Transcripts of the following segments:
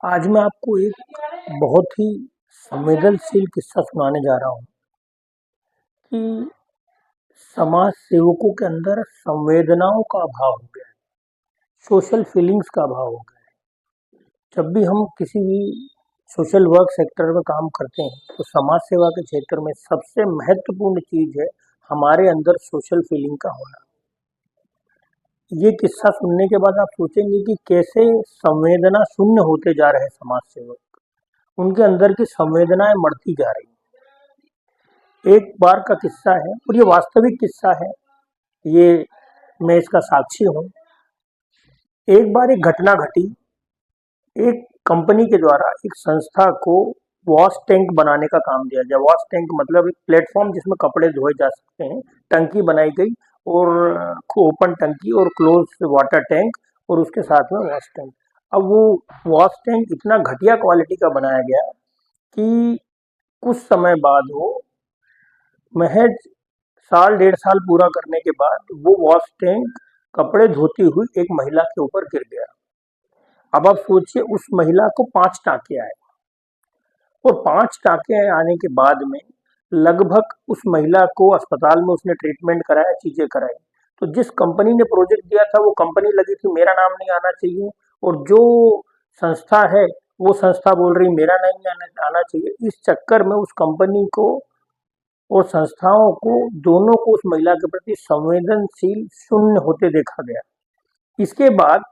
आज मैं आपको एक बहुत ही संवेदनशील किस्सा सुनाने जा रहा हूँ कि समाज सेवकों के अंदर संवेदनाओं का अभाव हो गया है, सोशल फीलिंग्स का अभाव हो गया है। जब भी हम किसी भी सोशल वर्क सेक्टर में काम करते हैं तो समाज सेवा के क्षेत्र में सबसे महत्वपूर्ण चीज है हमारे अंदर सोशल फीलिंग का होना। ये किस्सा सुनने के बाद आप सोचेंगे कि कैसे संवेदना शून्य होते जा रहे हैं समाज सेवक, उनके अंदर की संवेदनाएं मरती जा रही हैं। एक बार का किस्सा है और ये वास्तविक किस्सा है, ये मैं इसका साक्षी हूँ। एक बार एक घटना घटी, एक कंपनी के द्वारा एक संस्था को वॉश टैंक बनाने का काम दिया गया। वॉश टैंक मतलब एक प्लेटफॉर्म जिसमें कपड़े धोए जा सकते हैं। टंकी बनाई गई और ओपन टंकी और क्लोज वाटर टैंक और उसके साथ में वॉश टैंक। अब वो वॉश टैंक इतना घटिया क्वालिटी का बनाया गया कि कुछ समय बाद वो महज साल डेढ़ साल पूरा करने के बाद वो वॉश टैंक कपड़े धोती हुई एक महिला के ऊपर गिर गया। अब आप सोचिए, उस महिला को 5 टाँके आए और 5 टाँके आने के बाद में लगभग उस महिला को अस्पताल में उसने ट्रीटमेंट कराया, चीजें कराई। तो जिस कंपनी ने प्रोजेक्ट दिया था वो कंपनी लगी थी मेरा नाम नहीं आना चाहिए, और जो संस्था है वो संस्था बोल रही मेरा नहीं आना चाहिए। इस चक्कर में उस कंपनी को और संस्थाओं को, दोनों को उस महिला के प्रति संवेदनशील शून्य होते देखा गया। इसके बाद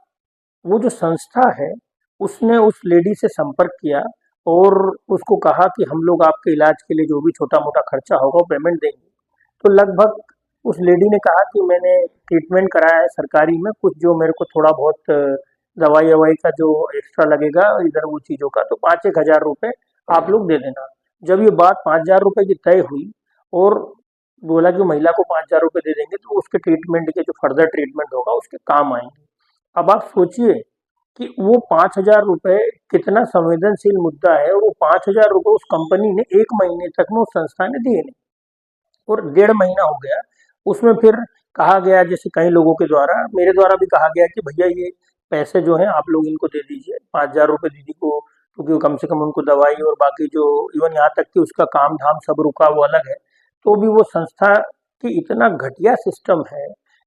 वो जो संस्था है उसने उस लेडी से संपर्क किया और उसको कहा कि हम लोग आपके इलाज के लिए जो भी छोटा मोटा खर्चा होगा वो पेमेंट देंगे। तो लगभग उस लेडी ने कहा कि मैंने ट्रीटमेंट कराया है सरकारी में, कुछ जो मेरे को थोड़ा बहुत दवाई ववाई का जो एक्स्ट्रा लगेगा इधर वो चीज़ों का, तो 5-1 हज़ार रुपये आप लोग दे देना। जब ये बात 5 हज़ार रुपये की तय हुई और बोला कि महिला को 5 हज़ार रुपये दे देंगे तो उसके ट्रीटमेंट के जो फर्दर ट्रीटमेंट होगा उसके काम आएंगे। अब आप सोचिए कि वो 5 हज़ार रुपये कितना संवेदनशील मुद्दा है, और वो 5 हज़ार रुपये उस कंपनी ने 1 महीने तक में उस संस्था ने दिए नहीं, और 1.5 महीना हो गया। उसमें फिर कहा गया, जैसे कई लोगों के द्वारा, मेरे द्वारा भी कहा गया कि भैया ये पैसे जो हैं आप लोग इनको दे दीजिए, 5 हज़ार रुपये दीदी को, क्योंकि कम से कम उनको दवाई और बाकी जो इवन यहाँ तक कि उसका काम धाम सब रुका वो अलग है। तो भी वो संस्था की इतना घटिया सिस्टम है,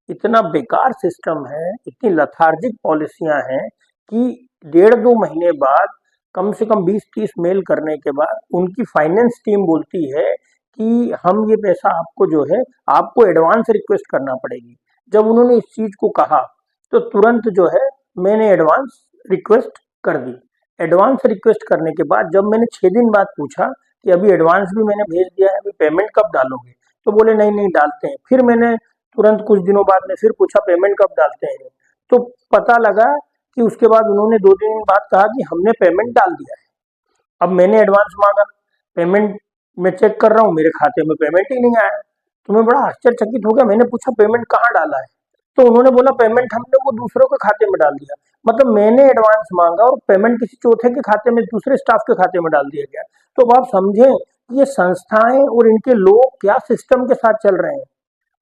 इतना बेकार सिस्टम है, इतनी लथार्जिक पॉलिसियां हैं कि 1.5-2 महीने बाद कम से कम 20-30 मेल करने के बाद उनकी फाइनेंस टीम बोलती है कि हम ये पैसा आपको जो है आपको एडवांस रिक्वेस्ट करना पड़ेगी। जब उन्होंने इस चीज को कहा तो तुरंत जो है मैंने एडवांस रिक्वेस्ट कर दी। एडवांस रिक्वेस्ट करने के बाद जब मैंने 6 दिन बाद पूछा कि अभी एडवांस भी मैंने भेज दिया है, अभी पेमेंट कब डालोगे, तो बोले नहीं नहीं डालते हैं। फिर मैंने तुरंत कुछ दिनों बाद में फिर पूछा पेमेंट कब डालते हैं, तो पता लगा कि उसके बाद उन्होंने 2 दिन बाद कहा कि हमने पेमेंट डाल दिया है। अब मैंने एडवांस मांगा, पेमेंट मैं चेक कर रहा हूँ मेरे खाते में पेमेंट ही नहीं आया। तो मैं बड़ा आश्चर्यचकित हो गया, मैंने पूछा पेमेंट कहाँ डाला है, तो उन्होंने बोला पेमेंट हमने वो दूसरों के खाते में डाल दिया। मतलब मैंने एडवांस मांगा और पेमेंट किसी चौथे के खाते में, दूसरे स्टाफ के खाते में डाल दिया गया। तो अब आप समझें ये संस्थाएं और इनके लोग क्या सिस्टम के साथ चल रहे हैं।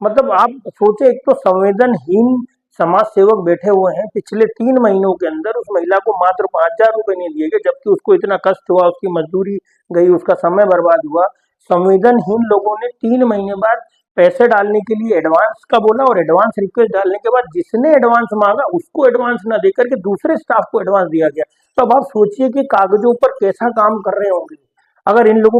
मतलब आप सोचे, एक तो संवेदनहीन समाज सेवक बैठे हुए हैं, पिछले 3 महीनों के अंदर उस महिला को मात्र 5 हज़ार रुपये नहीं दिए गए, जबकि उसको इतना कष्ट हुआ, उसकी मजदूरी गई, उसका समय बर्बाद हुआ। संवेदनहीन लोगों ने 3 महीने बाद पैसे डालने के लिए एडवांस का बोला, और एडवांस रिक्वेस्ट डालने के बाद जिसने एडवांस मांगा उसको एडवांस ना देकर के दूसरे स्टाफ को एडवांस दिया गया। तो अब आप सोचिए कि कागजों पर कैसा काम कर रहे होंगे अगर इन लोगों